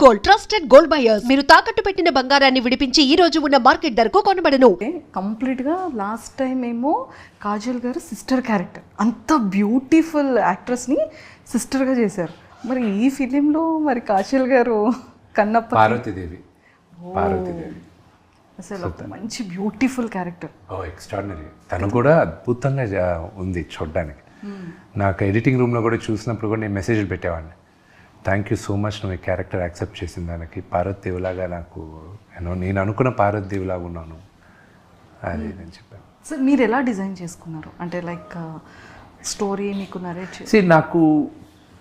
Gold, trusted gold buyers. మీరు తాకట్టు పెట్టిన బంగారాన్ని విడిపించి ఈ రోజు ఉన్న మార్కెట్ ధరకు కొనబడను. కంప్లీట్గా లాస్ట్ టైం ఏమో కాజల్ గారు సిస్టర్ క్యారెక్టర్, అంత బ్యూటిఫుల్ యాక్ట్రెస్ని సిస్టర్గా చేశారు. మరి ఈ ఫిలింలో మరి కాజల్ గారు కన్నప్ప పార్వతీదేవి అసలు ఒక మంచి బ్యూటిఫుల్ క్యారెక్టర్. ఎక్స్ట్రాడినరీ. తను కూడా అద్భుతంగా ఉంది చూడడానికి. నాకు ఎడిటింగ్ రూమ్లో కూడా చూసినప్పుడు కూడా నేను మెసేజ్లు పెట్టేవాడిని, థ్యాంక్ యూ సో మచ్ నువ్వు ఈ క్యారెక్టర్ యాక్సెప్ట్ చేసిన దానికి. పార్వతీదేవిలాగా నాకు నేను అనుకున్న పార్వతీదేవిలాగా ఉన్నాను అది నేను చెప్పాను. సార్ మీరు ఎలా డిజైన్ చేసుకున్నారు? అంటే లైక్ స్టోరీ మీకు నరేట్ చేసి నాకు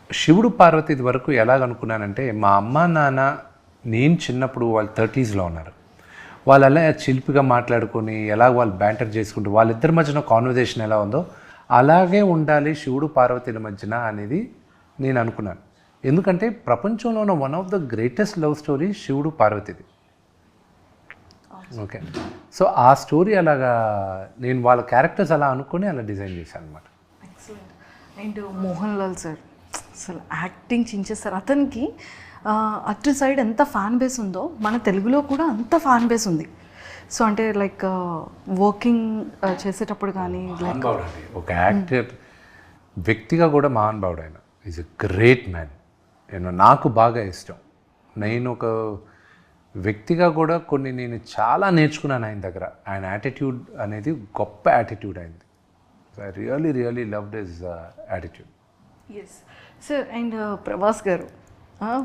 శివుడు పార్వతి వరకు ఎలాగనుకున్నానంటే, మా అమ్మ నాన్న నేను చిన్నప్పుడు వాళ్ళు 30sలో ఉన్నారు. వాళ్ళు అలా చిలిపిగా మాట్లాడుకొని ఎలా వాళ్ళు బ్యాంటర్ చేసుకుంటూ వాళ్ళిద్దరి మధ్యన కాన్వర్జేషన్ ఎలా ఉందో అలాగే ఉండాలి శివుడు పార్వతీల మధ్యన అనేది నేను అనుకున్నాను. ఎందుకంటే ప్రపంచంలో ఉన్న one of the greatest love story శివుడు పార్వతిది. ఓకే, సో ఆ స్టోరీ అలాగా నేను వాళ్ళ క్యారెక్టర్స్ అలా అనుకుని అలా డిజైన్ చేశాను అనమాట. Excellent. And Mohan Lal sir అసలు యాక్టింగ్ చించేస్తారు. అతనికి అటు సైడ్ ఎంత ఫ్యాన్ బేస్ ఉందో మన తెలుగులో కూడా అంత ఫ్యాన్ బేస్ ఉంది. సో అంటే లైక్ వర్కింగ్ చేసేటప్పుడు కానీ లైక్ ఒక యాక్టర్ వ్యక్తిగా కూడా మహానుభావుడు ఆయన. Is a great man. నాకు బాగా ఇష్టం. నేను ఒక వ్యక్తిగా కూడా నేను చాలా నేర్చుకున్నాను ఆయన దగ్గర. ఆయన యాటిట్యూడ్ అనేది గొప్ప యాటిట్యూడ్ అయింది. I really loved his attitude. Yes sir. And Prabhas garu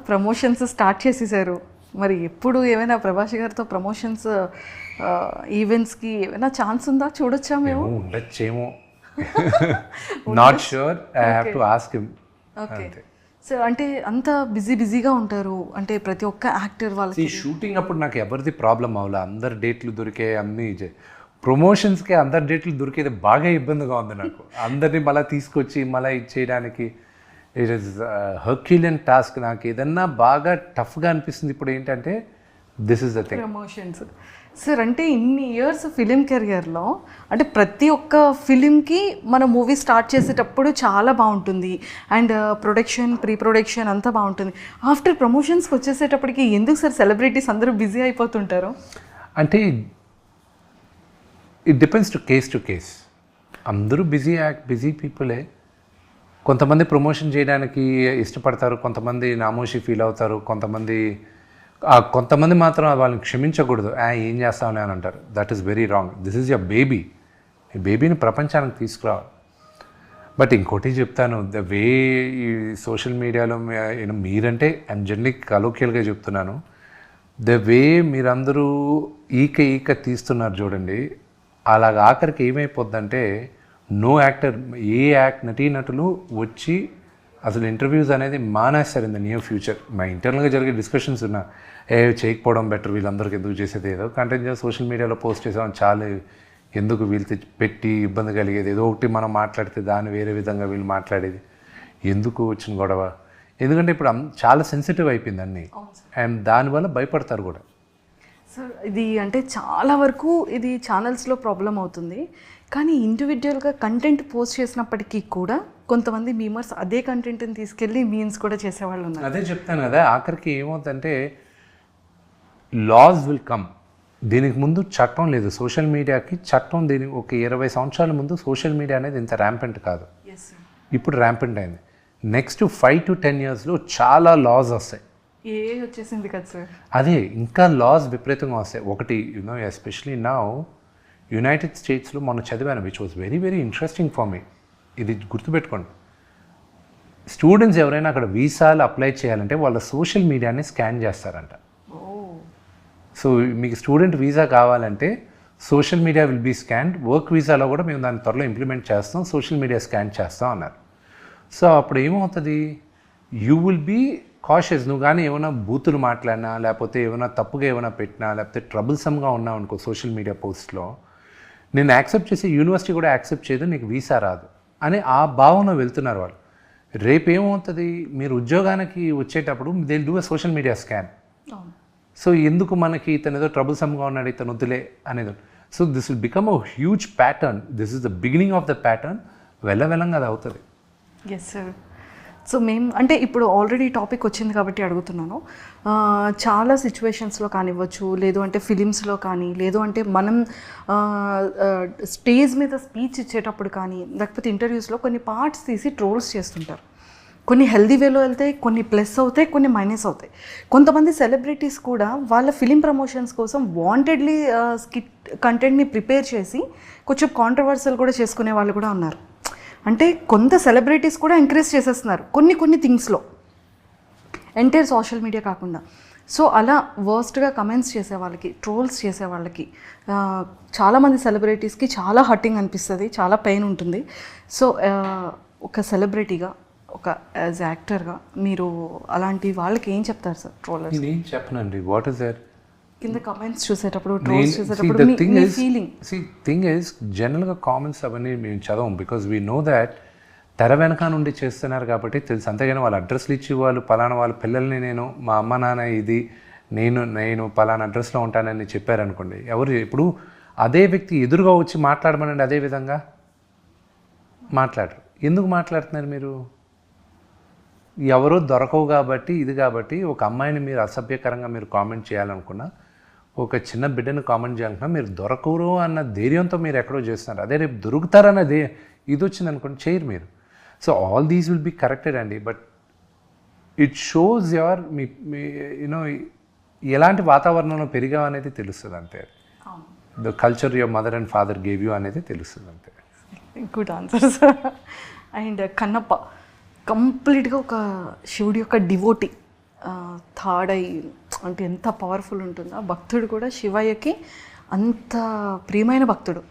promotions start చేసేసారు. మరి ఎప్పుడు ఏమైనా ప్రభాస్ గారితో ప్రమోషన్స్ ఈవెంట్స్కి ఏమైనా ఛాన్స్ ఉందా? చూడొచ్చా మేము? ఉండొచ్చేమో, not sure, I have to ask him. Okay sir. అంటే అంత బిజీగా ఉంటారు అంటే ప్రతి ఒక్క యాక్టర్ వాళ్ళకి. షూటింగ్ అప్పుడు నాకు ఎవరిది ప్రాబ్లం అవ్వలే. అందరు డేట్లు దొరికే, అన్నీ ప్రమోషన్స్కి అందరు డేట్లు దొరికేది బాగా ఇబ్బందిగా ఉంది నాకు. అందరినీ మళ్ళీ తీసుకొచ్చి మళ్ళీ ఇచ్చేయడానికి ఇట్ ఈస్ హర్క్యులియన్ టాస్క్. నాకు ఏదన్నా బాగా టఫ్గా అనిపిస్తుంది ఇప్పుడు ఏంటంటే this is the thing, promotions. Sir అంటే ఇన్ని ఇయర్స్ ఫిలిం కెరియర్లో అంటే ప్రతి ఒక్క ఫిలింకి మన మూవీ స్టార్ట్ చేసేటప్పుడు చాలా బాగుంటుంది అండ్ ప్రొడక్షన్, ప్రీ ప్రొడక్షన్ అంతా బాగుంటుంది. ఆఫ్టర్ ప్రమోషన్స్కి వచ్చేసేటప్పటికి ఎందుకు సార్ సెలబ్రిటీస్ అందరూ బిజీ అయిపోతుంటారు? అంటే ఇట్ డిపెండ్స్ టు కేస్. అందరూ బిజీ పీపులే. కొంతమంది ప్రమోషన్ చేయడానికి ఇష్టపడతారు, కొంతమంది నామోషి ఫీల్ అవుతారు, కొంతమంది మాత్రం వాళ్ళని క్షమించకూడదు. ఏం చేస్తామని అని అంటారు. That is very wrong. This is your baby. ఈ బేబీని ప్రపంచానికి తీసుకురావాలి. బట్ ఇంకోటి చెప్తాను, ద వే ఈ సోషల్ మీడియాలో మీరంటే ఐఎమ్ జనరలీ కలోకియల్గా చెప్తున్నాను, ద వే మీరందరూ ఈక తీస్తున్నారు చూడండి, అలాగ ఆఖరికి ఏమైపోద్దంటే నో యాక్టర్, నటీనటులు వచ్చి అసలు ఇంటర్వ్యూస్ అనేది మానేస్తారు ఇన్ ద నియర్ ఫ్యూచర్. మా ఇంటర్నల్గా జరిగే డిస్కషన్స్ ఉన్నా, చేయకపోవడం బెటర్, వీళ్ళందరికీ ఎందుకు చేసేది, ఏదో కంటెంట్ సోషల్ మీడియాలో పోస్ట్ చేసాం చాలు, ఎందుకు వీళ్ళు పెట్టి ఇబ్బంది కలిగేది, ఏదో ఒకటి మనం మాట్లాడితే దాన్ని వేరే విధంగా వీళ్ళు మాట్లాడేది, ఎందుకు వచ్చిన గొడవ. ఎందుకంటే ఇప్పుడు చాలా సెన్సిటివ్ అయిపోయింది అన్నీ, అండ్ దానివల్ల భయపడతారు కూడా. సార్ ఇది అంటే చాలా వరకు ఇది ఛానల్స్లో ప్రాబ్లం అవుతుంది. కానీ ఇండివిజువల్గా కంటెంట్ పోస్ట్ చేసినప్పటికీ కూడా కొంతమంది మీమర్స్ అదే కంటెంట్ని తీసుకెళ్ళి మీమ్స్ కూడా చేసేవాళ్ళు ఉన్నారు. అదే చెప్తాను కదా, ఆఖరికి ఏమవుతుందంటే లాస్ విల్ కమ్. దీనికి ముందు చట్టం లేదు సోషల్ మీడియాకి. చట్టం దీనికి ఒక 20 సంవత్సరాల ముందు సోషల్ మీడియా అనేది ఇంత ర్యాంపెంట్ కాదు, ఇప్పుడు ర్యాంపెంట్ అయింది. నెక్స్ట్ 5 to 10 yearsలో చాలా లాస్ వస్తాయి. వచ్చేసింది కదా సార్. అదే ఇంకా లాస్ విపరీతంగా వస్తాయి. ఒకటి ఎస్పెషలీ నౌ యునైటెడ్ స్టేట్స్లో మొన్న చదివాను, which was very interesting for me. ఇది గుర్తుపెట్టుకోండి, స్టూడెంట్స్ ఎవరైనా అక్కడ వీసాలు అప్లై చేయాలంటే వాళ్ళ సోషల్ మీడియాని స్కాన్ చేస్తారంట. సో మీకు స్టూడెంట్ వీసా కావాలంటే social media will be scanned. Work వీసాలో కూడా మేము దాన్ని త్వరలో ఇంప్లిమెంట్ చేస్తాం, సోషల్ మీడియా స్కాన్ చేస్తాం అన్నారు. సో అప్పుడు ఏమవుతుంది, యూ విల్ బీ కాషియస్. నువ్వు కానీ ఏమైనా బూతులు మాట్లాడినా, లేకపోతే ఏమైనా తప్పుగా ఏమైనా పెట్టినా, లేకపోతే ట్రబుల్సమ్గా ఉన్నావు అనుకో సోషల్ మీడియా పోస్ట్లో, నేను యాక్సెప్ట్ చేసి యూనివర్సిటీ కూడా యాక్సెప్ట్ చేయదు, నీకు వీసా రాదు అని ఆ భావన వెళ్తున్నారు వాళ్ళు. రేపు ఏమవుతుంది, మీరు ఉద్యోగానికి వచ్చేటప్పుడు they do a social media scan. So ఎందుకు మనకి ఇతను ఏదో ట్రబుల్సమ్గా ఉన్నాడు, ఇతను వద్దులే అనేది. So this will become a huge pattern. This is the beginning of the pattern. వెళ్ళంగా అది అవుతుంది. Yes sir. సో మేము అంటే ఇప్పుడు ఆల్రెడీ టాపిక్ వచ్చింది కాబట్టి అడుగుతున్నాను. చాలా సిచ్యువేషన్స్లో కానివ్వచ్చు, లేదు అంటే ఫిలిమ్స్లో కానీ, లేదు అంటే మనం స్టేజ్ మీద స్పీచ్ ఇచ్చేటప్పుడు కానీ, లేకపోతే ఇంటర్వ్యూస్లో కొన్ని పార్ట్స్ తీసి ట్రోల్స్ చేస్తుంటారు. కొన్ని హెల్దీ వేలో వెళ్తాయి, కొన్ని ప్లస్ అవుతాయి, కొన్ని మైనస్ అవుతాయి. కొంతమంది సెలబ్రిటీస్ కూడా వాళ్ళ ఫిలిం ప్రమోషన్స్ కోసం వాంటెడ్లీ స్కిట్ కంటెంట్ని ప్రిపేర్ చేసి కొంచెం కాంట్రవర్సల్ కూడా చేసుకునే వాళ్ళు కూడా ఉన్నారు. అంటే కొంత సెలబ్రిటీస్ కూడా ఎంకరేజ్ చేసేస్తున్నారు కొన్ని థింగ్స్లో, ఎంటైర్ సోషల్ మీడియా కాకుండా. సో అలా వర్స్ట్గా కమెంట్స్ చేసే వాళ్ళకి, ట్రోల్స్ చేసే వాళ్ళకి, చాలామంది సెలబ్రిటీస్కి చాలా హర్టింగ్ అనిపిస్తుంది, చాలా పెయిన్ ఉంటుంది. సో ఒక సెలబ్రిటీగా, ఒక యాజ్ యాక్టర్గా మీరు అలాంటి వాళ్ళకి ఏం చెప్తారు సార్? ట్రోలర్స్ నేనేం చెప్పనండి. వాట్ ఇస్ దర్ కింద కమెంట్స్ చూసేటప్పుడు, ట్రోల్స్ చూసేటప్పుడు మీ ఫీలింగ్? థింగ్ ఈజ్ జనరల్గా కామెంట్స్ అవన్నీ మేము చదవం, బికాజ్ వీ నో దాట్ తెర వెనక నుండి చేస్తున్నారు కాబట్టి తెలుసు. అంతేగాని వాళ్ళు అడ్రస్లు ఇచ్చి వాళ్ళు పలానా వాళ్ళ పిల్లల్ని నేను మా అమ్మ నాన్న ఇది నేను పలానా అడ్రస్లో ఉంటానని చెప్పారనుకోండి, ఎవరు ఇప్పుడు అదే వ్యక్తి ఎదురుగా వచ్చి మాట్లాడమనండి, అదే విధంగా మాట్లాడరు. ఎందుకు మాట్లాడుతున్నారు మీరు? ఎవరో దొరకవు కాబట్టి, ఇది కాబట్టి ఒక అమ్మాయిని మీరు అసభ్యకరంగా మీరు కామెంట్ చేయాలనుకున్నా, ఒక చిన్న బిడ్డను కామెంట్ చేయాలనుకున్నా, మీరు దొరకరు అన్న ధైర్యంతో మీరు ఎక్కడో చేస్తున్నారు. అదే రేపు దొరుకుతారన్నదే ఇది వచ్చిందనుకోండి, చేయరు మీరు. So all these will be corrected అండి. బట్ ఇట్ షోస్ యువర్ మీ యూనో ఎలాంటి వాతావరణంలో పెరిగావు అనేది తెలుస్తుంది అంతే. The culture your mother and father gave you అనేది తెలుస్తుంది అంతే. Good answer sir. And Kannappa కంప్లీట్గా ఒక శివుడి యొక్క డివోటీ, థర్డ్ ఐ అంటే ఎంత పవర్ఫుల్ ఉంటుందో. భక్తుడు కూడా శివయ్యకి అంత ప్రియమైన భక్తుడు.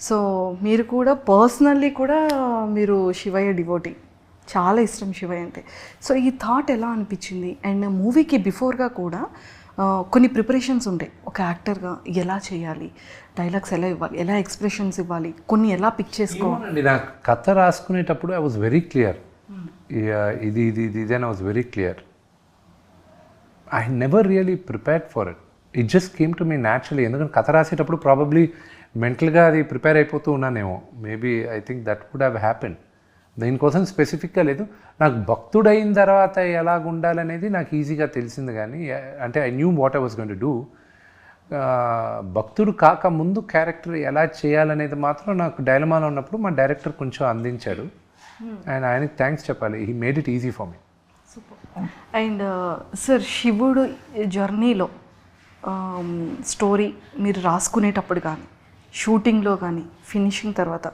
సో మీరు కూడా పర్సనల్లీ కూడా మీరు శివయ్య డివోటీ, చాలా ఇష్టం శివయ్య అంటే. సో ఈ థాట్ ఎలా అనిపించింది? అండ్ మూవీకి బిఫోర్గా కూడా కొన్ని ప్రిపరేషన్స్ ఉంటాయి. ఒక యాక్టర్గా ఎలా చేయాలి, డైలాగ్స్ ఎలా ఇవ్వాలి, ఎలా ఎక్స్ప్రెషన్స్ ఇవ్వాలి, కొన్ని ఎలా పిక్ చేసుకోవాలి. నా కథ రాసుకునేటప్పుడు ఐ వాజ్ వెరీ క్లియర్. ఇది I was very clear. I never really prepared for it. It just came to me naturally. ఎందుకంటే కథ రాసేటప్పుడు ప్రాబబ్లీ మెంటల్గా అది ప్రిపేర్ అయిపోతూ ఉన్నానేమో. Maybe I think that would have happen. దీనికోసం స్పెసిఫిక్గా లేదు. నాకు భక్తుడైన తర్వాత ఎలాగ ఉండాలనేది నాకు ఈజీగా తెలిసింది. కానీ అంటే I knew what I was going to do. భక్తుడు కాక ముందు క్యారెక్టర్ ఎలా చేయాలనేది మాత్రం నాకు డైలమాలో ఉన్నప్పుడు మా డైరెక్టర్ కొంచెం అందించాడు. అండ్ ఆయనకి థ్యాంక్స్ చెప్పాలి. He made it easy for me. Super. And sir, శివుడు జర్నీలో స్టోరీ మీరు రాసుకునేటప్పుడు కానీ, షూటింగ్లో కానీ, ఫినిషింగ్ తర్వాత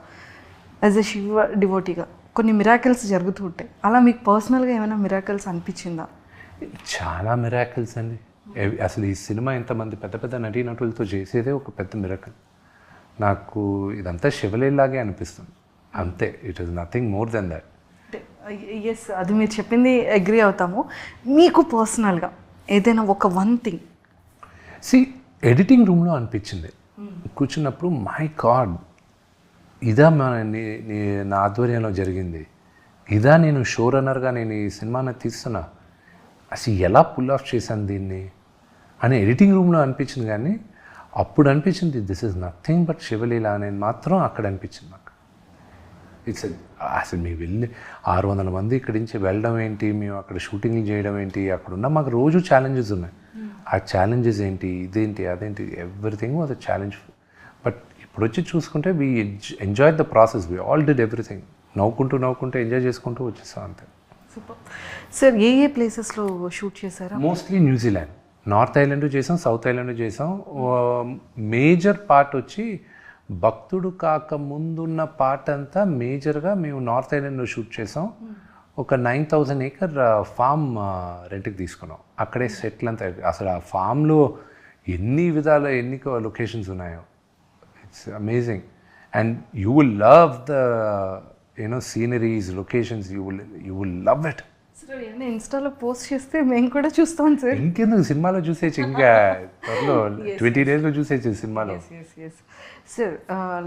యాజ్ ఎ శివ డివోటీగా కొన్ని మిరాకిల్స్ జరుగుతూ ఉంటాయి. అలా మీకు పర్సనల్గా ఏమైనా మిరాకిల్స్ అనిపించిందా? చాలా మిరాకిల్స్ అండి. అసలు ఈ సినిమా ఇంతమంది పెద్ద పెద్ద నటీనటులతో చేసేదే ఒక పెద్ద మిరాకిల్. నాకు ఇదంతా శివలీలాగే అనిపిస్తుంది అంతే. It is nothing more than that. Yes, అది మీరు చెప్పింది అగ్రీ అవుతాము. మీకు పర్సనల్గా ఏదైనా ఒక వన్ థింగ్? ఎడిటింగ్ రూమ్లో అనిపించింది కూర్చున్నప్పుడు, మై గాడ్, ఇదా నా ఆధ్వర్యంలో జరిగింది, ఇదా నేను షో రన్నర్గా నేను ఈ సినిమాని తీస్తున్నా, అసలు ఎలా పుల్ ఆఫ్ చేశాను దీన్ని అని ఎడిటింగ్ రూమ్లో అనిపించింది. కానీ అప్పుడు అనిపించింది దిస్ ఇస్ నథింగ్ బట్ శివలీల అనేది మాత్రం అక్కడ అనిపించింది నాకు. ఇట్స్ అసలు మేము వెళ్ళి 600 మంది ఇక్కడి నుంచి వెళ్ళడం ఏంటి, మేము అక్కడ షూటింగ్లు చేయడం ఏంటి, అక్కడ ఉన్న మాకు రోజు ఛాలెంజెస్ ఉన్నాయి. ఆ ఛాలెంజెస్ ఏంటి, ఇదేంటి, అదేంటి, everything was a challenge. But ఇప్పుడు వచ్చి చూసుకుంటే we enjoy the process. We all did everything. నవ్వుకుంటూ ఎంజాయ్ చేసుకుంటూ వచ్చేసాం అంతే. సూపర్. సార్, ఏ ప్లేసెస్లో షూట్ చేశారా? మోస్ట్లీ న్యూజిలాండ్, నార్త్ ఐలాండ్ చేసాం, సౌత్ ఐలాండ్ చేసాం. మేజర్ పార్ట్ వచ్చి భక్తుడు కాక ముందున్న పార్ట్ అంతా మేజర్గా మేము నార్త్ ఐలాండ్లో షూట్ చేసాం. ఒక 9,000 acre ఫామ్ రెంట్కి తీసుకున్నాం. అక్కడే సెటిల్ అంతా. అసలు ఆ ఫామ్లో ఎన్ని విధాల ఎన్ని లొకేషన్స్ ఉన్నాయో, it's amazing. And you will love the sceneries, locations, you will love it. Sir, ఇన్స్టాలో పోస్ట్ చేస్తే మేము కూడా చూస్తాం సార్. ఇంకెందుకు, సినిమాలో చూసేచ్చు, ఇంకా త్వరలో 20 daysలో చూసేచ్చు సినిమాలో. సార్,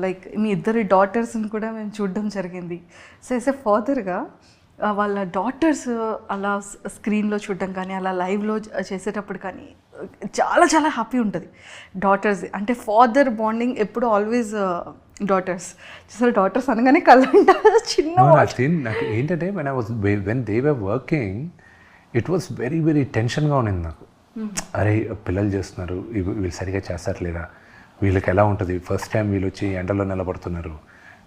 లైక్ మీ ఇద్దరి డాటర్స్ని కూడా మేము చూడడం జరిగింది. సో యాజ్ ఎ ఫాదర్గా వాళ్ళ డాటర్స్ అలా స్క్రీన్లో చూడడం కానీ, అలా లైవ్లో చేసేటప్పుడు కానీ చాలా చాలా హ్యాపీ ఉంటుంది. డాటర్స్ అంటే ఫాదర్ బాండింగ్ ఎప్పుడు ఆల్వేస్ డాటర్స్ చూసారు, డాటర్స్ అనగానే కళ్ళంట చిన్న నాకు ఏంటంటే when they were working it was very very టెన్షన్గా ఉండింది నాకు. అరే పిల్లలు చేస్తున్నారు, వీళ్ళు సరిగా చేస్తారు లేదా, వీళ్ళకి ఎలా ఉంటుంది, ఫస్ట్ టైం వీళ్ళు వచ్చి ఎండలో నిలబడుతున్నారు,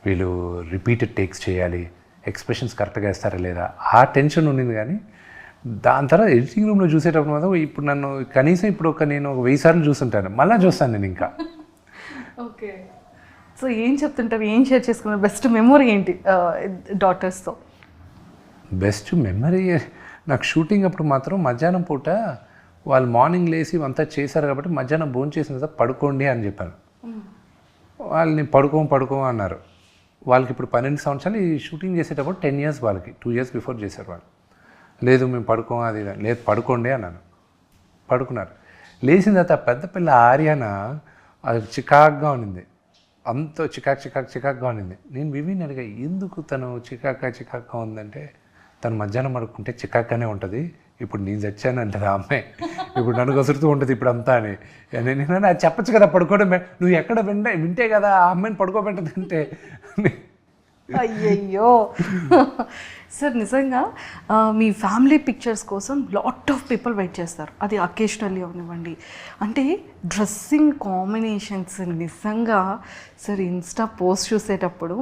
వీళ్ళు రిపీటెడ్ టేక్స్ చేయాలి, ఎక్స్ప్రెషన్స్ కరెక్ట్గా వేస్తారా లేదా, ఆ టెన్షన్ ఉండింది. కానీ దాని తర్వాత ఎడిటింగ్ రూమ్లో చూసేటప్పుడు మాత్రం ఇప్పుడు నన్ను కనీసం ఇప్పుడు నేను 1000 సార్లు చూస్తుంటాను, మళ్ళీ చూస్తాను నేను ఇంకా. ఓకే, సో ఏం చెప్తుంటారు, ఏం షేర్ చేసుకున్నారు, బెస్ట్ మెమొరీ ఏంటి డాటర్స్తో? బెస్ట్ మెమరీ నాకు షూటింగ్ అప్పుడు మాత్రం మధ్యాహ్నం పూట వాళ్ళు మార్నింగ్ లేసి అంతా చేశారు కాబట్టి మధ్యాహ్నం భోజనం చేసిన తర్వాత పడుకోండి అని చెప్పాను. వాళ్ళని పడుకో అన్నారు. వాళ్ళకి ఇప్పుడు 12 సంవత్సరాలు. ఈ షూటింగ్ చేసేటప్పుడు 10 years వాళ్ళకి, 2 years బిఫోర్ చేశారు వాళ్ళు. లేదు మేము పడుకోం అది లేదు పడుకోండి అన్నాను. పడుకున్నారు. లేచిన తర్వాత పెద్ద పిల్ల ఆర్యాన అది చికాక్గా ఉన్నింది, అంత చికాక్గా ఉన్నింది. నేను వివిని అడిగా ఎందుకు తను చికాక్గా ఉందంటే, తను మధ్యాహ్నం పడుకుంటే చికాక్గానే ఉంటుంది, ఇప్పుడు నేను చచ్చాను అంటది ఆ అమ్మాయి, ఇప్పుడు నన్ను కసురుతూ ఉంటుంది ఇప్పుడు అంతా అని. నేను అది చెప్పచ్చు కదా పడుకోవడం, నువ్వు ఎక్కడ వింటే కదా ఆ అమ్మాయిని పడుకోబెట్టదంటే. అయ్యయ్యో సార్, నిజంగా మీ ఫ్యామిలీ పిక్చర్స్ కోసం లాట్ ఆఫ్ పీపుల్ వెయిట్ చేస్తారు, అది అకేషనల్లీ అవనివ్వండి. అంటే డ్రెస్సింగ్ కాంబినేషన్స్ నిజంగా సార్ ఇన్స్టా పోస్ట్ చూసేటప్పుడు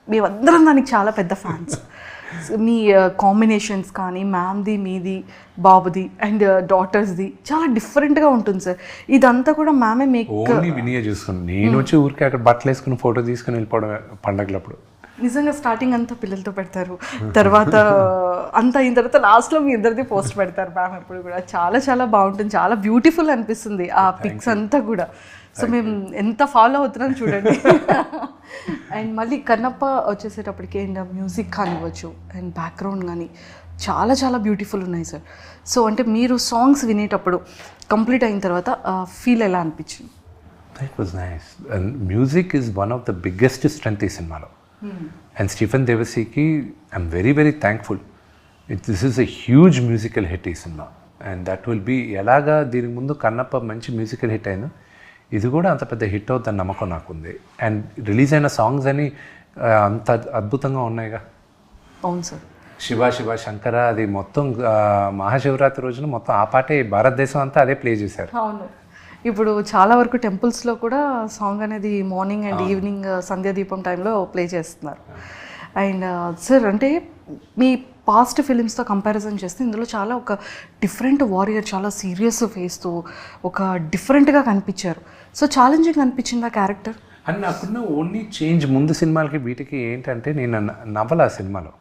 మేమందరం దానికి చాలా పెద్ద ఫ్యాన్స్. మీ కాంబినేషన్స్ కానీ మ్యామ్ది, మీది, బాబుది అండ్ డాటర్స్ది చాలా డిఫరెంట్గా ఉంటుంది సార్. ఇదంతా కూడా మ్యామే మీకు ఓన్లీ వినియా చూసుకుని, నేను వచ్చి ఊరికే అక్కడ బట్టలు వేసుకుని ఫోటో తీసుకుని వెళ్ళిపోవడం పండగలప్పుడు. నిజంగా స్టార్టింగ్ అంతా పిల్లలతో పెడతారు, తర్వాత అంతా అయిన తర్వాత లాస్ట్లో మీ ఇద్దరిది పోస్ట్ పెడతారు మ్యామ్ ఎప్పుడు కూడా. చాలా చాలా బాగుంటుంది, చాలా బ్యూటిఫుల్ అనిపిస్తుంది ఆ పిక్స్ అంతా కూడా. సో మేము ఎంత ఫాలో అవుతున్నాం చూడండి. అండ్ మళ్ళీ కన్నప్ప వచ్చేసేటప్పటికి అండ్ మ్యూజిక్ కానివ్వచ్చు అండ్ బ్యాక్గ్రౌండ్ కానీ చాలా చాలా బ్యూటిఫుల్ ఉన్నాయి సార్. సో అంటే మీరు సాంగ్స్ వినేటప్పుడు కంప్లీట్ అయిన తర్వాత ఫీల్ ఎలా అనిపించింది? That was nice. And music is one of the biggest strength ఈ సినిమాలో. And Stephen Devasiki, I'm very very thankful. This is a huge musical hit ఈ cinema. And that will be ఎలాగా దీనికి ముందు కన్నప్ప మంచి మ్యూజికల్ హిట్ అయిందో, ఇది కూడా అంత పెద్ద హిట్ అవుతుందని నమ్మకం నాకుంది. అండ్ రిలీజ్ అయిన సాంగ్స్ అని అంత అద్భుతంగా ఉన్నాయిగా. అవును సార్. శివ శివ శంకర అది మొత్తం మహాశివరాత్రి రోజున మొత్తం ఆ పాటే భారతదేశం అంతా అదే ప్లే చేశారు. అవును, ఇప్పుడు చాలా వరకు టెంపుల్స్లో కూడా సాంగ్ అనేది మార్నింగ్ అండ్ ఈవినింగ్ సంధ్యాదీపం టైంలో ప్లే చేస్తున్నారు. అండ్ సార్ అంటే మీ పాస్ట్ ఫిలిమ్స్తో కంపారిజన్ చేస్తే ఇందులో చాలా ఒక డిఫరెంట్ వారియర్, చాలా సీరియస్ ఫేస్తో ఒక డిఫరెంట్గా కనిపించారు. సో ఛాలెంజింగ్ అనిపించింది ఆ క్యారెక్టర్? అండ్ నాకున్న ఓన్లీ చేంజ్ ముందు సినిమాలకి వీటికి ఏంటంటే, నేను నవల ఆ సినిమాలో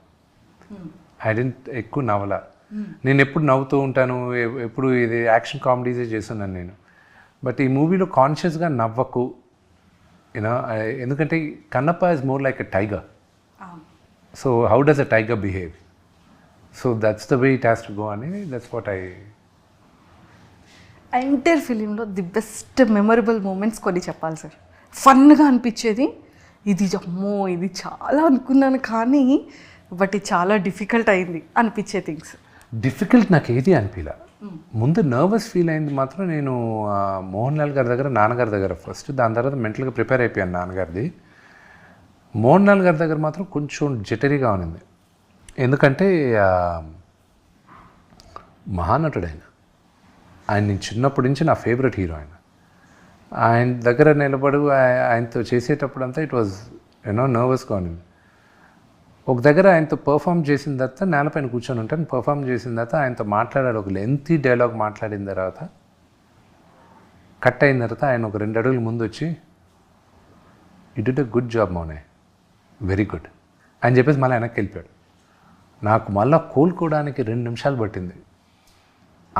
ఐ డెంట్ ఎక్కువ నవల. నేను ఎప్పుడు నవ్వుతూ ఉంటాను, ఎప్పుడు ఇది యాక్షన్ కామెడీసే చేస్తున్నాను నేను. బట్ ఈ మూవీలో కాన్షియస్గా నవ్వకు, యూనో, ఎందుకంటే Kannappa is more like a tiger. So how does a tiger behave? So that's the way it has to go అని, దట్స్ వాట్ ఐ. ఎంటైర్ ఫిలింలో ది బెస్ట్ మెమరబుల్ మూమెంట్స్ కొన్ని చెప్పాలి సార్. ఫన్గా అనిపించేది ఇది, అమ్మో ఇది చాలా అనుకున్నాను కానీ బట్ ఇది చాలా డిఫికల్ట్ అయింది అనిపించే థింగ్స్. డిఫికల్ట్ నాకు ఏది అనిపించలే. ముందు నర్వస్ ఫీల్ అయింది మాత్రం నేను మోహన్ లాల్ గారి దగ్గర, నాన్నగారి దగ్గర ఫస్ట్, దాని తర్వాత మెంటల్గా ప్రిపేర్ అయిపోయాను నాన్నగారిది. మోహన్ లాల్ గారి దగ్గర మాత్రం కొంచెం జటరీగా ఉన్నింది, ఎందుకంటే మహానటుడు ఆయన నేను చిన్నప్పటి నుంచి నా ఫేవరెట్ హీరో ఆయన దగ్గర నిలబడు ఆయనతో చేసేటప్పుడు అంతా ఇట్ వాజ్ నర్వస్గా ఉన్నింది. ఒక దగ్గర ఆయనతో పర్ఫామ్ చేసిన తర్వాత నేలపైన కూర్చొని ఉంటాను, పర్ఫామ్ చేసిన తర్వాత ఆయనతో మాట్లాడాడు, ఒక లెంతీ డైలాగ్ మాట్లాడిన తర్వాత కట్ అయిన తర్వాత ఆయన ఒక 2 అడుగులు ముందు వచ్చి, you did a good job మౌనే, వెరీ గుడ్ అని చెప్పేసి మళ్ళీ వెనక్కి వెళ్ళిపోయాడు. నాకు మళ్ళీ కోలుకోవడానికి 2 నిమిషాలు పట్టింది.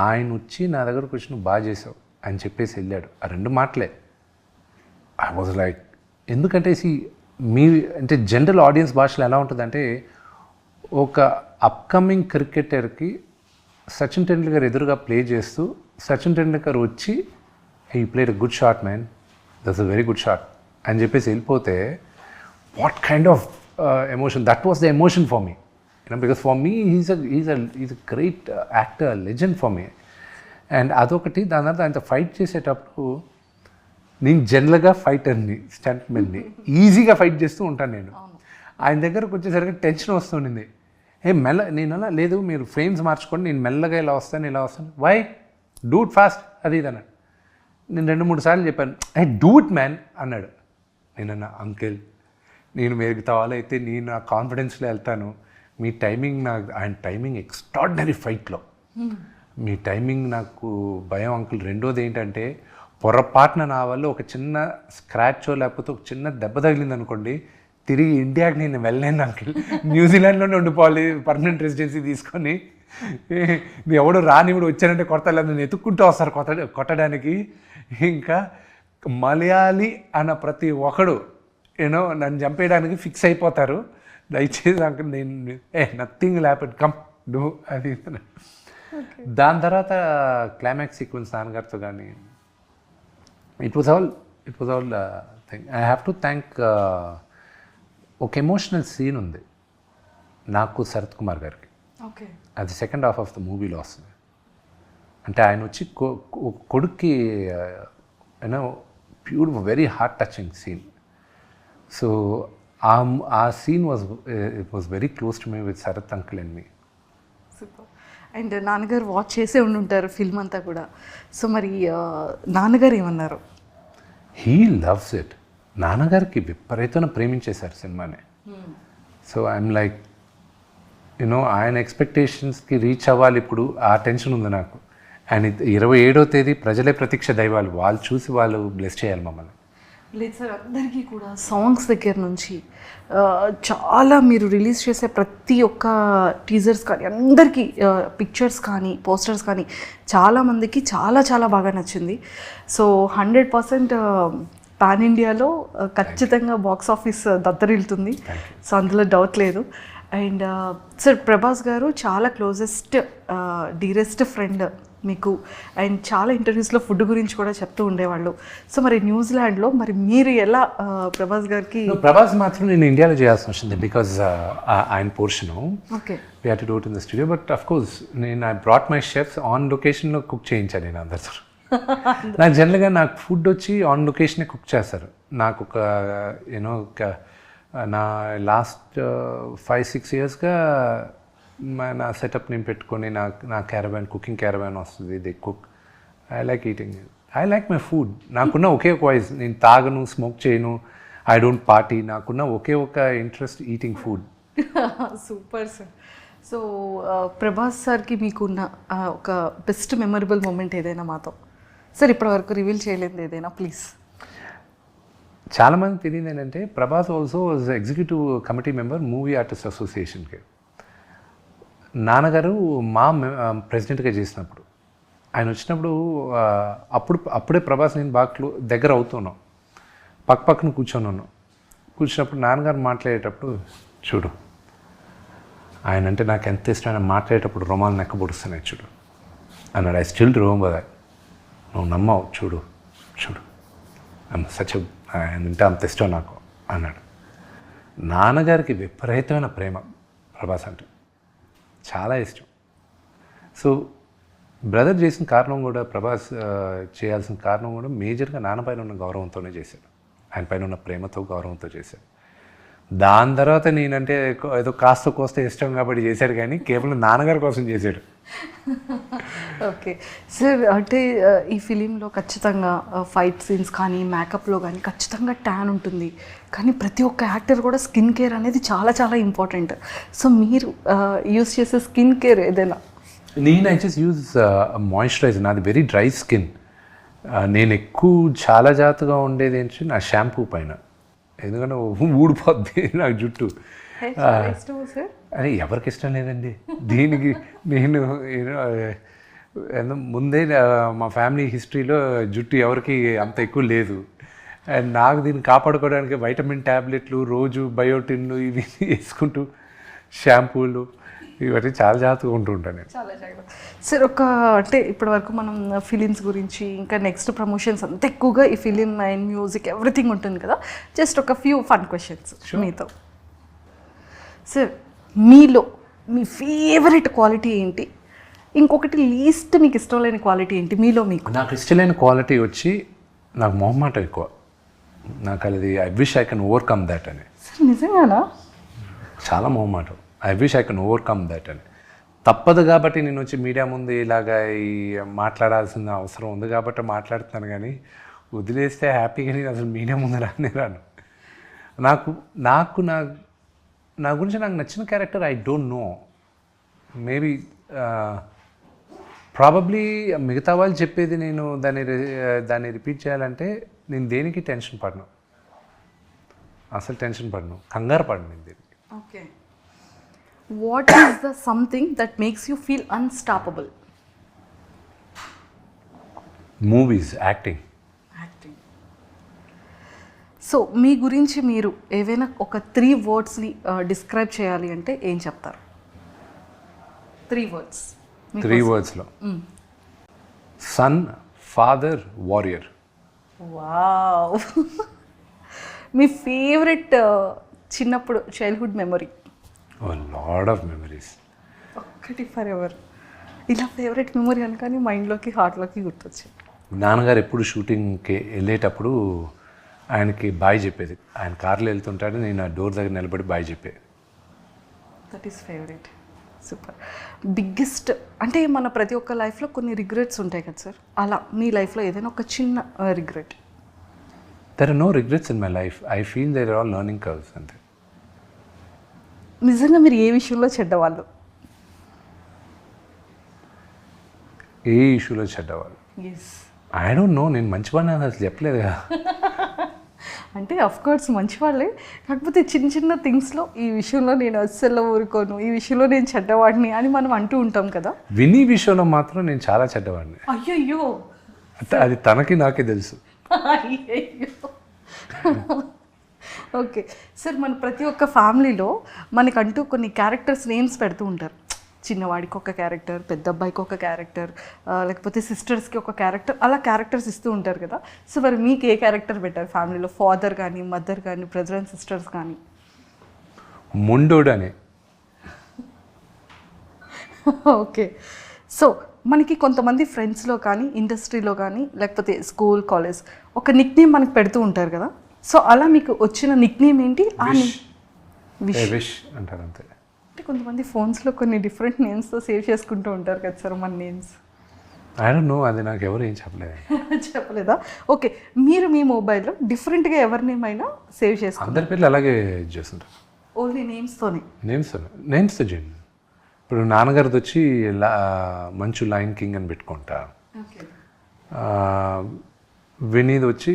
ఆయన వచ్చి నా దగ్గరకు వచ్చి నువ్వు బాగా చేసావు అని చెప్పేసి వెళ్ళాడు. ఆ 2 మాటలే ఐ వాజ్ లైక్, ఎందుకంటే మీ అంటే జనరల్ ఆడియన్స్ భాషలో ఎలా ఉంటుందంటే, ఒక అప్కమింగ్ క్రికెటర్కి సచిన్ టెండూల్కర్ ఎదురుగా ప్లే చేస్తూ సచిన్ టెండూల్కర్ వచ్చి he played a good shot man, that's a very good shot అని చెప్పేసి వెళ్ళిపోతే, what kind of emotion, that was the emotion for me, because for me is a great actor, legend for me. And అదొకటి. దాని తర్వాత ఆయనతో fight చేసేటప్పుడు నేను జనరల్గా ఫైటర్ని, స్టంట్మెన్ని, ఈజీగా ఫైట్ చేస్తూ ఉంటాను నేను. ఆయన దగ్గరకు వచ్చేసరికి టెన్షన్ వస్తుండింది. నేను అలా లేదు, మీరు ఫ్రేమ్స్ మార్చుకోండి, నేను మెల్లగా ఇలా వస్తాను. వై డూ ఇట్ ఫాస్ట్, అది ఇది అన్నాడు. నేను 2-3 సార్లు చెప్పాను, డూ ఇట్ మ్యాన్ అన్నాడు. నేనన్నా అంకిల్, నేను మిగతా వాళ్ళైతే నేను నా కాన్ఫిడెన్స్లో వెళ్తాను, మీ టైమింగ్ ఆయన టైమింగ్ ఎక్స్ట్రాడినరీ ఫైట్లో, మీ టైమింగ్ నాకు భయం అంకుల్. రెండోది ఏంటంటే పొరపాటున నా వల్ల ఒక చిన్న స్క్రాచో లేకపోతే ఒక చిన్న దెబ్బ తగిలింది అనుకోండి, తిరిగి ఇండియాకి నేను వెళ్ళలేను అంకుల్, న్యూజిలాండ్లోనే ఉండిపోవాలి పర్మనెంట్ రెసిడెన్సీ తీసుకొని. ఎవడో రానివుడు వచ్చానంటే కొడతాను, నన్ను ఎత్తుక్కుంటూ వస్తారు కొట్టడానికి. ఇంకా మలయాళీ అన్న ప్రతి ఒక్కడు నన్ను చంపేయడానికి ఫిక్స్ అయిపోతారు. దయచేసి అంకుల్ నేను నథింగ్ హ్యాపెన్, కమ్ డూ అది. దాని తర్వాత క్లైమాక్స్ సీక్వెన్స్ నాన్నగారితో కానీ it was all thing. I have to thank ఒక ఎమోషనల్ సీన్ ఉంది నాకు శరత్ కుమార్ గారికి. ఓకే, అది సెకండ్ హాఫ్ ఆఫ్ ద మూవీలో వస్తుంది. అంటే ఆయన వచ్చి కొడుక్కి you know beautiful, very heart touching scene. So ఆ scene it was very close to me with Sarath uncle and me. Super. And నాన్నగారు వాచ్ చేసే ఉంటారు ఫిల్మ్ అంతా కూడా. సో మరి నాన్నగారు ఏమన్నారు? He loves it. నాన్నగారికి విపరీతంగా ప్రేమించేశారు సినిమాని. సో ఐఎమ్ లైక్ ఆయన ఎక్స్పెక్టేషన్స్కి రీచ్ అవ్వాలి ఇప్పుడు, ఆ టెన్షన్ ఉంది నాకు. అండ్ 27వ తేదీ ప్రజలే ప్రతీక్ష దైవాలు, వాళ్ళు చూసి వాళ్ళు బ్లెస్ చేయాలి మమ్మల్ని. లేదు సార్, అందరికీ కూడా సాంగ్స్ దగ్గర నుంచి చాలా మీరు రిలీజ్ చేసే ప్రతి ఒక్క టీజర్స్ కానీ అందరికీ పిక్చర్స్ కానీ పోస్టర్స్ కానీ చాలామందికి చాలా చాలా బాగా నచ్చింది. సో 100% పాన్ ఇండియాలో ఖచ్చితంగా బాక్స్ ఆఫీస్ దత్తరిల్లుతుంది. సో అందులో డౌట్ లేదు. అండ్ సార్, ప్రభాస్ గారు చాలా క్లోజెస్ట్ డీరెస్ట్ ఫ్రెండ్ మీకు. అండ్ చాలా ఇంటర్వ్యూస్లో ఫుడ్ గురించి కూడా చెప్తూ ఉండేవాళ్ళు. సో మరి న్యూజిలాండ్లో మరి మీరు ఎలా ప్రభాస్ గారికి? ప్రభాస్ మాత్రం నేను ఇండియాలో చేయాల్సి వచ్చింది బికాజ్ ఆయన portion. Okay, we had to do it in the studio. But of course I brought my chefs on లొకేషన్లో కుక్ చేయించాను నేను అందరితో. నాకు జనరల్గా నాకు ఫుడ్ వచ్చి ఆన్ లొకేషనే కుక్ చేస్తారు. నాకు ఒక నా లాస్ట్ 5-6 ఇయర్స్గా నా సెటప్ నేను పెట్టుకొని నా క్యారవాన్, కుకింగ్ క్యారవాన్ వస్తుంది. They cook. I like eating, I like my food. నాకున్న ఒకే ఒక వాయిస్, నేను తాగను, స్మోక్ చేయను, ఐ డోంట్ పార్టీ. నాకున్న ఒకే ఒక interest eating food. Super sir. So Prabhas సార్కి మీకున్న ఒక బెస్ట్ మెమరబుల్ మూమెంట్ ఏదైనా మాతో సార్ ఇప్పటివరకు రివీల్ చేయలేదు ఏదైనా ప్లీజ్? చాలామంది తెలియదు ఏంటంటే Prabhas also was executive committee member movie artist అసోసియేషన్కి. నాన్నగారు మా ప్రెసిడెంట్గా చేసినప్పుడు ఆయన వచ్చినప్పుడు అప్పుడే ప్రభాస్ నేను బాగా దగ్గర అవుతున్నాం, పక్కన కూర్చున్నప్పుడు నాన్నగారు మాట్లాడేటప్పుడు చూడు, ఆయన అంటే నాకు ఎంత ఇష్టమైన, మాట్లాడేటప్పుడు రోమాలు నెక్కబొడుస్తున్నాయి చూడు అన్నాడు. I still remember that. నువ్వు నమ్మవు, చూడు సచ్ ఆయన అంటే అంత ఇష్టం నాకు అన్నాడు. నాన్నగారికి విపరీతమైన ప్రేమ ప్రభాస్ అంటే, చాలా ఇష్టం. సో బ్రదర్ చేసిన కారణం కూడా, ప్రభాస్ చేయాల్సిన కారణం కూడా మేజర్గా నాన్న పైన ఉన్న గౌరవంతోనే చేశాడు. ఆయన పైన ఉన్న ప్రేమతో, గౌరవంతో చేశాడు. దాని తర్వాత నేనంటే ఏదో కాస్త కోస్త ఇష్టం కాబట్టి చేశాడు, కానీ కేవలం నాన్నగారి కోసం చేశాడు. ఓకే సార్, అంటే ఈ ఫిలింలో ఖచ్చితంగా ఫైట్ సీన్స్ కానీ మేకప్లో కానీ ఖచ్చితంగా ట్యాన్ ఉంటుంది, కానీ ప్రతి ఒక్క యాక్టర్ కూడా స్కిన్ కేర్ అనేది చాలా చాలా ఇంపార్టెంట్. సో మీరు యూస్ చేసే స్కిన్ కేర్ ఏదైనా? నేను ఐ జస్ట్ యూజ్ మాయిశ్చరైజర్. నాది వెరీ డ్రై స్కిన్. నేను ఎక్కువ చాలా జాగ్రత్తగా ఉండేది ఏంటంటే నా షాంపూ పైన, ఎందుకంటే ఊడిపోద్ది నాకు జుట్టు. అదే ఎవరికి ఇష్టం లేదండి దీనికి. నేను ముందే మా ఫ్యామిలీ హిస్టరీలో జుట్టు ఎవరికి అంత ఎక్కువ లేదు. అండ్ నాకు దీన్ని కాపాడుకోవడానికి వైటమిన్ ట్యాబ్లెట్లు, రోజు బయోటిన్లు ఇవి వేసుకుంటూ, షాంపూలు ఇవన్నీ చాలా జాగ్రత్తగా ఉంటూ ఉంటాను నేను. చాలా జాగ్రత్త సార్. అంటే ఇప్పటి వరకు మనం ఫిలిమ్స్ గురించి, ఇంకా నెక్స్ట్ ప్రమోషన్స్ అంత ఎక్కువగా ఈ ఫిలిం అండ్ మ్యూజిక్ ఎవ్రీథింగ్ ఉంటుంది కదా. జస్ట్ ఒక ఫ్యూ ఫన్ క్వశ్చన్స్ మీతో. సార్, మీలో మీ ఫేవరెట్ క్వాలిటీ ఏంటి? ఇంకొకటి లీస్ట్ మీకు ఇష్టం లేని క్వాలిటీ ఏంటి మీలో? మీకు నాకు ఇష్టం లేని క్వాలిటీ వచ్చి నాకు మొహమాటం ఎక్కువ. నాకు అది I wish I can overcome that అని. సార్ నిజంగానా? చాలా మొహమాటం. I wish I can overcome that అని. తప్పదు కాబట్టి నేను వచ్చి మీడియా ముందు ఇలాగా ఈ మాట్లాడాల్సిన అవసరం ఉంది కాబట్టి మాట్లాడుతున్నాను, కానీ వదిలేస్తే హ్యాపీగా నేను అసలు మీడియా ముందు రాను. నాకు నాకు నా నా గురించి నాకు నచ్చిన character I don't no. Maybe probably మిగతా వాళ్ళు చెప్పేది నేను దాన్ని రిపీట్ చేయాలంటే నేను దేనికి టెన్షన్ పడను, అసలు టెన్షన్ పడను, కంగారు పడను నేను దేనికి. Okay. What is the something that makes you feel unstoppable? Movies, acting. So మీ గురించి మీరు ఏవైనా ఒక 3 wordsని డిస్క్రైబ్ చేయాలి అంటే ఏం చెప్తారు? 3 words. 3 wordsలో సన్, ఫాదర్, వారియర్. వావ్. మీ ఫేవరెట్ చిన్నప్పుడు childhood memory? Lot of memories. ఒక్కటి ఫర్ ఎవర్ ఇలా ఫేవరెట్ మెమరీ అనగానే మైండ్లోకి హార్ట్లోకి గుర్తొచ్చింది. నాన్నగారు ఎప్పుడు షూటింగ్కి వెళ్ళేటప్పుడు ఆయనకి బాయ్ చెప్పేది. ఆయన కార్లో వెళ్తుంటాడు, నేను ఆ డోర్ దగ్గర నిలబడి బాయ్ చెప్పేది. That is favourite. Super. Biggest అంటే మన ప్రతి ఒక్క లైఫ్లో కొన్ని రిగ్రెట్స్ ఉంటాయి కదా సార్, అలా మీ లైఫ్లో ఏదైనా ఒక చిన్న regret? There are no regrets in my life. I feel there are all learning curves అంతే. నిజంగా మీరు ఏ విషయంలో చెడ్డవాళ్ళు? ఏ ఇష్యూలో చెడ్డవాళ్ళు? ఎస్. I don't know. నేను మంచివాడిని అని అసలు చెప్పలేదు కదా. అంటే అఫ్ కోర్స్ మంచి వాళ్ళే, కాకపోతే చిన్న చిన్న థింగ్స్లో ఈ విషయంలో నేను అస్సలు ఊరుకోను, ఈ విషయంలో నేను చెడ్డవాడిని అని మనం అంటూ ఉంటాం కదా. విని విషయంలో మాత్రం నేను చాలా చెడ్డవాడిని. అయ్యయ్యో. అది తనకి నాకే తెలుసు. అయ్యయ్యో. ఓకే సార్, మన ప్రతి ఒక్క ఫ్యామిలీలో మనకంటూ కొన్ని క్యారెక్టర్స్ నేమ్స్ పెడుతూ ఉంటారు. చిన్నవాడికి ఒక క్యారెక్టర్, పెద్ద అబ్బాయికి ఒక క్యారెక్టర్, లేకపోతే సిస్టర్స్కి ఒక క్యారెక్టర్, అలా క్యారెక్టర్స్ ఇస్తూ ఉంటారు కదా. సో మరి మీకు ఏ క్యారెక్టర్ పెట్టారు ఫ్యామిలీలో? ఫాదర్ కానీ, మదర్ కానీ, బ్రదర్ అండ్ సిస్టర్స్ కానీ? ముండోడు అని. ఓకే. సో మనకి కొంతమంది ఫ్రెండ్స్లో కానీ, ఇండస్ట్రీలో కానీ, లేకపోతే స్కూల్, కాలేజ్ ఒక నిక్ నేమ్ మనకు పెడుతూ ఉంటారు కదా. సో అలా మీకు వచ్చిన నిక్ నేమ్ ఏంటి? విష్ అంటారు అంతే. అంటే కొంతమంది ఫోన్స్లో కొన్ని డిఫరెంట్ నేమ్స్తో సేవ్ చేసుకుంటూ ఉంటారు కదా సార్ మన నేమ్స్. ఐ డోంట్ నో, అది నాకు ఎవరు ఏం చెప్పలేదు. చెప్పలేదా? ఓకే. మీరు మీ మొబైల్లో డిఫరెంట్గా ఎవరి నేమ్ అయినా సేవ్ చేసుకుంటారు? అందరి పేర్లు అలాగే చేస్తుంటారు. ఓన్లీ నేమ్స్తోనే? నేమ్స్తో చేయండి. ఇప్పుడు నాన్నగారిది వచ్చి మంచు లైన్ కింగ్ అని పెట్టుకుంటా. వినీది వచ్చి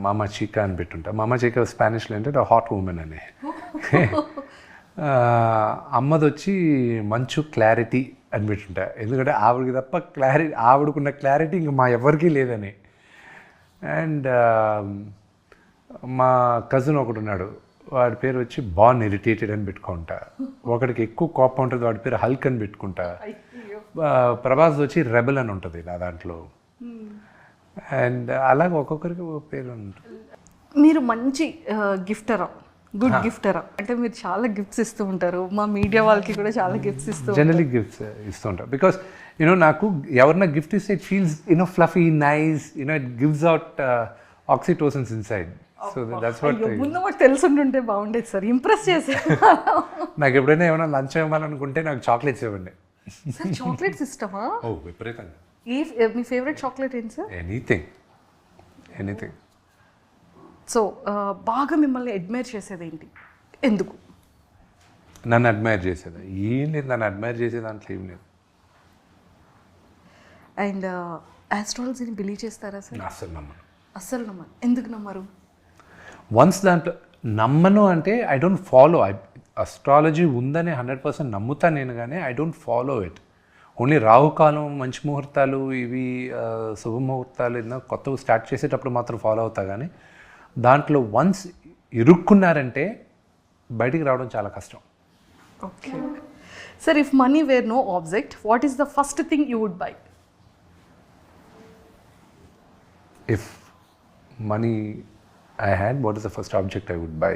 మామా చీకా అని పెట్టుంటా. మామా చీకా స్పానిష్లో ఏంటంటే హాట్ ఉమెన్ అని. అమ్మది వచ్చి మంచు క్లారిటీ అని పెట్టుంటా, ఎందుకంటే ఆవిడకి తప్ప ఆవిడకున్న క్లారిటీ ఇంక మా ఎవరికీ లేదని. అండ్ మా కజిన్ ఒకడు ఉన్నాడు, వాడి పేరు వచ్చి బాన్ ఇరిటేటెడ్ అని పెట్టుకుంటా. ఒకడికి ఎక్కువ కోపం ఉంటుంది, వాడి పేరు హల్క్ అని పెట్టుకుంటా. ప్రభాస్ వచ్చి రెబల్ అని ఉంటుంది నా దాంట్లో. అండ్ అలాగే ఒక్కొక్కరికి పేరు ఉంటుంది. మీరు మంచి గిఫ్టరా, గుడ్ గిఫ్టరా? అంటే మీరు చాలా గిఫ్ట్స్ ఇస్తూ ఉంటారు, మా మీడియా వాళ్ళకి కూడా చాలా గిఫ్ట్స్ ఇస్తూ ఉంటారు. జనరలీ గిఫ్ట్స్ ఇస్తూ ఉంటారు బికాస్ నాకు ఎవరన్నా గిఫ్ట్ ఇస్తే it feels fluffy, nice, it gives out oxytocins inside. So that's what. ముందు మాకు తెలుసుంటుంటే బాగుండేది సార్, ఇంప్రెస్ చేసే. నాకు ఎప్పుడైనా ఏమైనా లంచ్ ఇవ్వాలనుకుంటే నాకు చాక్లెట్స్ ఇవ్వండి. చాక్లెట్స్ ఇష్టమా? ఓ విపరీతంగా. మీ ఫేవరెట్ చాక్లెట్ ఏంటి సార్? ఎనీథింగ్. సో బాగా మిమ్మల్ని అడ్మైర్ చేసేది ఏంటి, ఎందుకు? నన్ను అడ్మైర్ చేసేది ఏం లేదు, నన్ను అడ్మైర్ చేసే దాంట్లో ఏం లేదు. అండ్ ఆస్ట్రాలజీని బిలీవ్ చేస్తారా సార్? అస్సలు నమ్మను. ఎందుకు నమ్మరు? వన్స్ దాంట్లో నమ్మను అంటే ఐ డోంట్ ఫాలో. అస్ట్రాలజీ ఉందని 100% నమ్ముతా నేను, కానీ I don't follow it. Only రాహుకాలం, మంచి ముహూర్తాలు, ఇవి శుభముహూర్తాలు ఏదైనా కొత్తవి స్టార్ట్ చేసేటప్పుడు మాత్రం ఫాలో అవుతా, కానీ దాంట్లో వన్స్ ఇరుక్కున్నారంటే బయటికి రావడం చాలా కష్టం. Okay sir, if money were no object, what is the first thing you would buy? If money I had, what is the first object I would buy?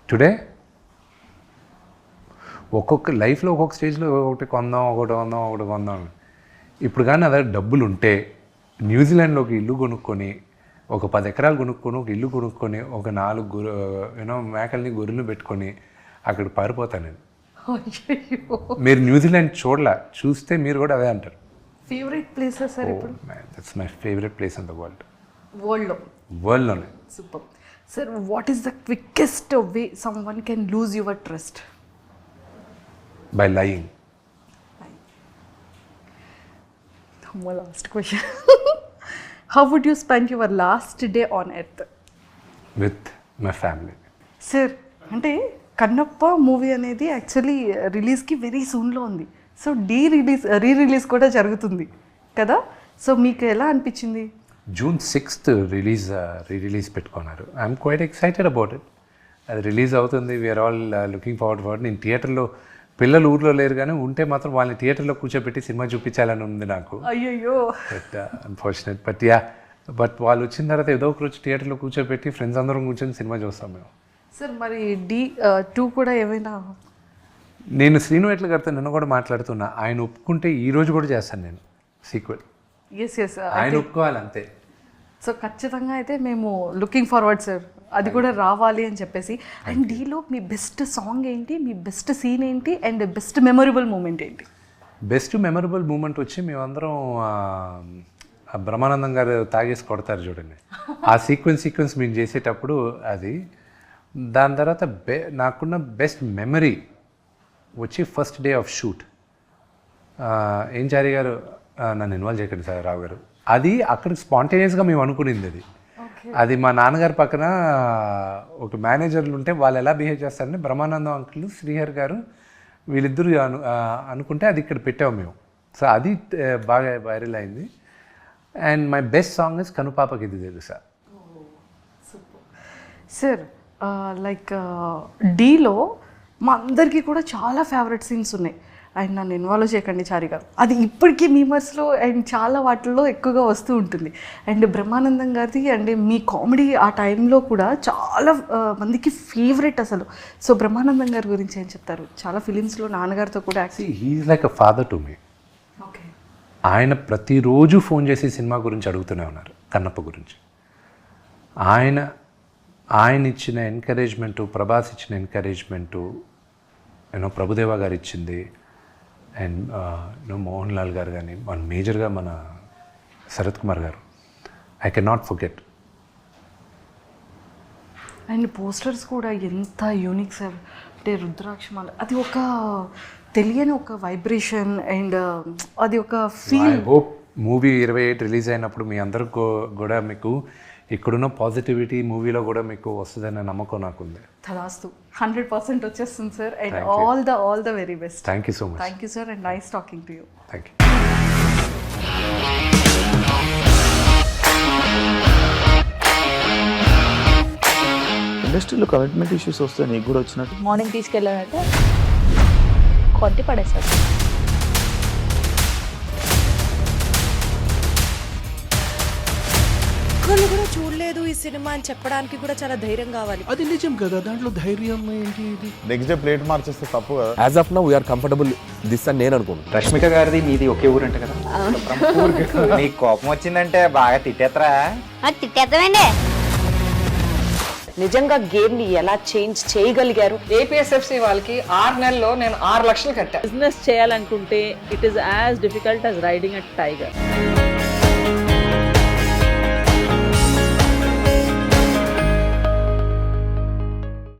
Today, ఒక్కొక్క లైఫ్లో ఒక్కొక్క స్టేజ్లో ఒకటి కొందాం. ఇప్పుడు కానీ నా దగ్గర డబ్బులు ఉంటే న్యూజిలాండ్లో ఒక ఇల్లు కొనుక్కొని ఒక 10 ఎకరాలు కొనుక్కొని ఒక ఇల్లు కొనుక్కొని ఒక 4 మేకల్ని గొర్రెలు పెట్టుకొని అక్కడ పారిపోతాను నేను. మీరు న్యూజిలాండ్ చూస్తే మీరు కూడా అదే అంటారు. ఫేవరెట్ ప్లేసెస్ సార్ ఇప్పుడు? That's my favourite place in the వరల్డ్లోనే. Super sir. What is the quickest way someone can lose your trust? By lying. Last question. How would you spend your last day on earth? With my family. Sir అంటే Kannappa movie అనేది actually రిలీజ్కి very సూన్లో ఉంది. So re release కూడా జరుగుతుంది కదా. So మీకు ఎలా అనిపించింది? June 6th రిలీజ్ పెట్టుకున్నారు. I'm quite excited about it. అది రిలీజ్ అవుతుంది. We're all looking forward for. నేను థియేటర్లో, పిల్లలు ఊర్లో లేరు కానీ ఉంటే మాత్రం వాళ్ళని థియేటర్లో కూర్చోబెట్టి సినిమా చూపించాలని ఉంది నాకు. అయ్యయ్యో. But unfortunate. బట్ వాళ్ళు వచ్చిన తర్వాత ఏదో ఒక రోజు థియేటర్లో కూర్చోబెట్టి ఫ్రెండ్స్ అందరం కూర్చొని సినిమా చూస్తాం మేము. సార్ మరి D2 కూడా ఏమైనా? నేను శ్రీను ఎట్ల గారితో నిన్న కూడా మాట్లాడుతున్నా. ఆయన ఒప్పుకుంటే ఈ రోజు కూడా చేస్తాను నేను సీక్వెల్. ఎస్ ఆయన ఒప్పుకోవాలి అంతే. సో ఖచ్చితంగా అయితే మేము లుకింగ్ ఫార్వర్డ్ సార్, అది కూడా రావాలి అని చెప్పేసి. అండ్ డీలో మీ బెస్ట్ సాంగ్ ఏంటి, మీ బెస్ట్ సీన్ ఏంటి, అండ్ బెస్ట్ మెమొరబుల్ మూమెంట్ ఏంటి? బెస్ట్ మెమరబుల్ మూమెంట్ వచ్చి మేమందరం బ్రహ్మానందం గారు తాగేసి కొడతారు చూడండి, ఆ సీక్వెన్స్ మేము చేసేటప్పుడు అది. దాని తర్వాత నాకున్న బెస్ట్ మెమరీ వచ్చి ఫస్ట్ డే ఆఫ్ షూట్. ఏం చారి గారు నన్ను ఇన్వాల్వ్ చేయకండి సార్ రావు గారు, అది అక్కడ స్పాంటేనియస్గా మేము అనుకునింది. అది మా నాన్నగారి పక్కన ఒక మేనేజర్లు ఉంటే వాళ్ళు ఎలా బిహేవ్ చేస్తారని బ్రహ్మానందం అంకుల్, శ్రీహర్ గారు వీళ్ళిద్దరూ అనుకుంటే అది ఇక్కడ పెట్టాము మేము. సో అది బాగా వైరల్ అయింది. And my best song is కనుపాపకి ఇది తెలుసా. సార్ లైక్ డీలో మా అందరికీ కూడా చాలా ఫేవరెట్ సీన్స్ ఉన్నాయి. అండ్ నన్ను ఇన్వాల్వ్ చేయకండి చారి గారు, అది ఇప్పటికీ మీమర్స్లో అండ్ చాలా వాటిల్లో ఎక్కువగా వస్తూ ఉంటుంది. అండ్ బ్రహ్మానందం గారిది అండ్ మీ కామెడీ ఆ టైంలో కూడా చాలా మందికి ఫేవరెట్ అసలు. సో బ్రహ్మానందం గారి గురించి ఏం చెప్తారు? చాలా ఫిలిమ్స్లో నాన్నగారితో కూడా he's like a father to me. Okay. ఆయన ప్రతిరోజు ఫోన్ చేసి సినిమా గురించి అడుగుతూనే ఉన్నారు, కన్నప్ప గురించి. ఆయన ఇచ్చిన ఎంకరేజ్మెంటు, ప్రభాస్ ఇచ్చిన ఎంకరేజ్మెంటు, ప్రభుదేవా గారు ఇచ్చింది, అండ్ మోహన్ లాల్ గారు కానీ, మన మేజర్గా మన శరత్ కుమార్ గారు, I can not forget. And posters కూడా ఎంత యూనిక్ సార్. అంటే రుద్రాక్షమాల, అది ఒక తెలియని ఒక వైబ్రేషన్ అండ్ అది ఒక feel. I hope movie 28 release అయినప్పుడు మీ అందరూ కూడా మీకు ఇక్కడున్న పాజిటివిటీ మూవీలో కూడా మీకు వస్తుందనే నమ్మకం నాకుంది. తదాస్తు, 100% వచ్చేస్తుంది sir. And all the very best. Thank you so much. Thank you sir, and nice talking to you. Thank you. ఇండస్ట్రీలో కమిట్మెంట్ ఇష్యూస్ వస్తే నీకు కూడా వచ్చినట్టు? మార్నింగ్ తీసుకెళ్ళాడంటే కొట్టి పడేస్తాడు. ఒక్కళ్ళు కూడా చూడలేదు ఈ సినిమా అని చెప్పడానికి కూడా చాలా ధైర్యం కావాలి. అది నిజం కదా, దాంట్లో ధైర్యం ఏంటి? ఇది నెక్స్ట్ డే ప్లేట్ మార్చేస్తే తప్పు కదా. As of now we're comfortable this అని నేను అనుకుంటున్నాను. రష్మిక గారిది మీది ఒకే ఊరు అంట కదా. నీకు కోపం వచ్చిందంటే బాగా తిట్టేత్తరా? తిట్టేద్దామండి. నిజంగా గేమ్ ని ఎలా చేంజ్ చేయగలిగారు? ఏపీఎస్ఎఫ్సి వాళ్ళకి 6 నెలల్లో నేను 6 లక్షలు కట్టా. బిజినెస్ చేయాలనుకుంటే it is as difficult as riding a tiger.